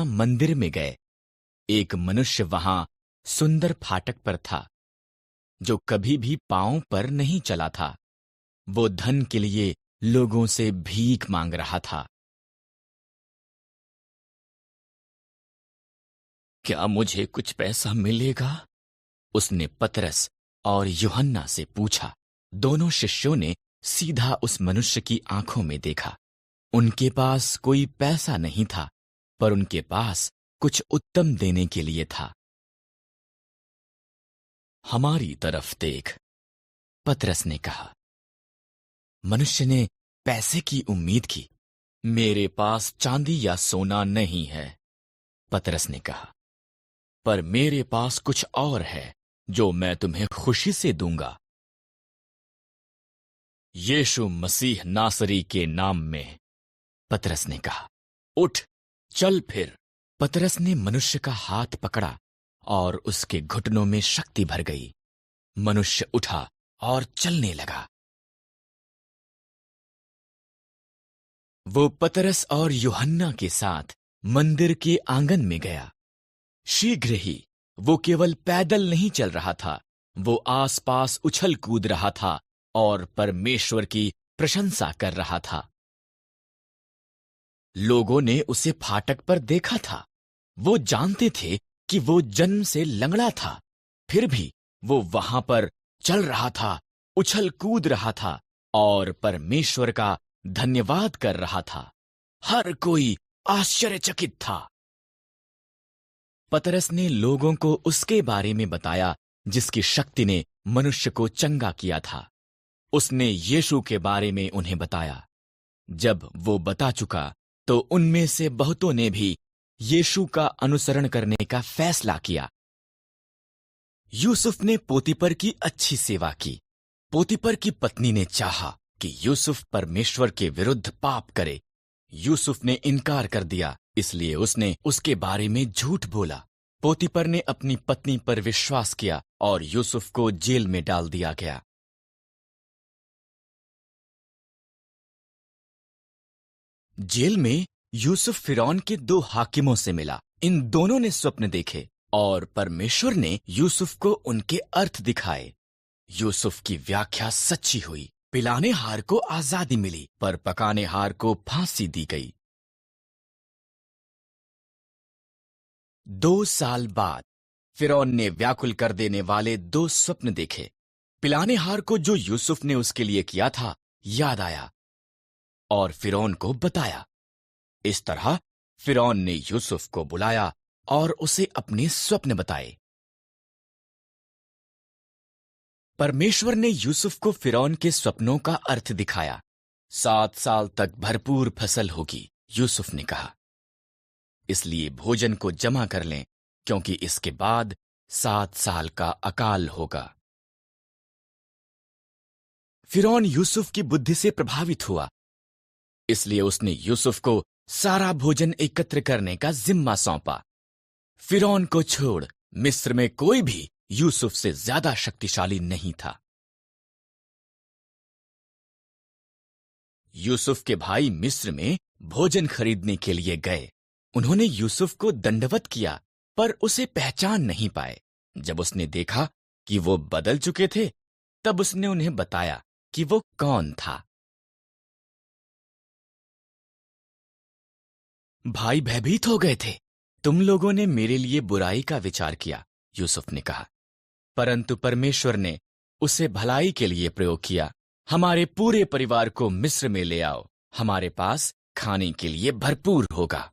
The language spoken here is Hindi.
मंदिर में गए। एक मनुष्य वहां सुंदर फाटक पर था, जो कभी भी पांव पर नहीं चला था। वो धन के लिए लोगों से भीख मांग रहा था। क्या मुझे कुछ पैसा मिलेगा? उसने पतरस और यूहन्ना से पूछा। दोनों शिष्यों ने सीधा उस मनुष्य की आंखों में देखा। उनके पास कोई पैसा नहीं था, पर उनके पास कुछ उत्तम देने के लिए था। हमारी तरफ देख, पतरस ने कहा। मनुष्य ने पैसे की उम्मीद की। मेरे पास चांदी या सोना नहीं है, पतरस ने कहा, पर मेरे पास कुछ और है जो मैं तुम्हें खुशी से दूंगा। यीशु मसीह नासरी के नाम में, पतरस ने कहा, उठ, चल फिर। पतरस ने मनुष्य का हाथ पकड़ा और उसके घुटनों में शक्ति भर गई। मनुष्य उठा और चलने लगा। वो पतरस और यूहन्ना के साथ मंदिर के आंगन में गया। शीघ्र ही वो केवल पैदल नहीं चल रहा था, वो आसपास उछल कूद रहा था और परमेश्वर की प्रशंसा कर रहा था। लोगों ने उसे फाटक पर देखा था। वो जानते थे कि वो जन्म से लंगड़ा था, फिर भी वो वहां पर चल रहा था, उछल कूद रहा था और परमेश्वर का धन्यवाद कर रहा था। हर कोई आश्चर्यचकित था। पतरस ने लोगों को उसके बारे में बताया जिसकी शक्ति ने मनुष्य को चंगा किया था। उसने यीशु के बारे में उन्हें बताया। जब वो बता चुका तो उनमें से बहुतों ने भी यीशु का अनुसरण करने का फैसला किया। यूसुफ ने पोतीपर की अच्छी सेवा की। पोतीपर की पत्नी ने चाहा कि यूसुफ परमेश्वर के विरुद्ध पाप करे। यूसुफ ने इनकार कर दिया, इसलिए उसने उसके बारे में झूठ बोला। पोतीपर ने अपनी पत्नी पर विश्वास किया और यूसुफ को जेल में डाल दिया गया। जेल में यूसुफ फिरौन के 2 हाकिमों से मिला। इन दोनों ने स्वप्न देखे और परमेश्वर ने यूसुफ को उनके अर्थ दिखाए। यूसुफ की व्याख्या सच्ची हुई। पिलाने हार को आजादी मिली, पर पकाने हार को फांसी दी गई। 2 साल बाद फिरौन ने व्याकुल कर देने वाले 2 स्वप्न देखे। पिलाने हार को जो यूसुफ ने उसके लिए किया था याद आया और फिरौन को बताया। इस तरह फिरौन ने यूसुफ को बुलाया और उसे अपने स्वप्न बताए। परमेश्वर ने यूसुफ को फिरौन के स्वप्नों का अर्थ दिखाया। 7 साल तक भरपूर फसल होगी, यूसुफ ने कहा। इसलिए भोजन को जमा कर लें, क्योंकि इसके बाद 7 साल का अकाल होगा। फिरौन यूसुफ की बुद्धि से प्रभावित हुआ, इसलिए उसने यूसुफ को सारा भोजन एकत्र करने का जिम्मा सौंपा। फिरौन को छोड़ मिस्र में कोई भी यूसुफ से ज्यादा शक्तिशाली नहीं था। यूसुफ के भाई मिस्र में भोजन खरीदने के लिए गए। उन्होंने यूसुफ को दंडवत किया, पर उसे पहचान नहीं पाए। जब उसने देखा कि वो बदल चुके थे, तब उसने उन्हें बताया कि वो कौन था। भाई भयभीत हो गए थे। तुम लोगों ने मेरे लिए बुराई का विचार किया, यूसुफ ने कहा, परंतु परमेश्वर ने उसे भलाई के लिए प्रयोग किया। हमारे पूरे परिवार को मिस्र में ले आओ, हमारे पास खाने के लिए भरपूर होगा।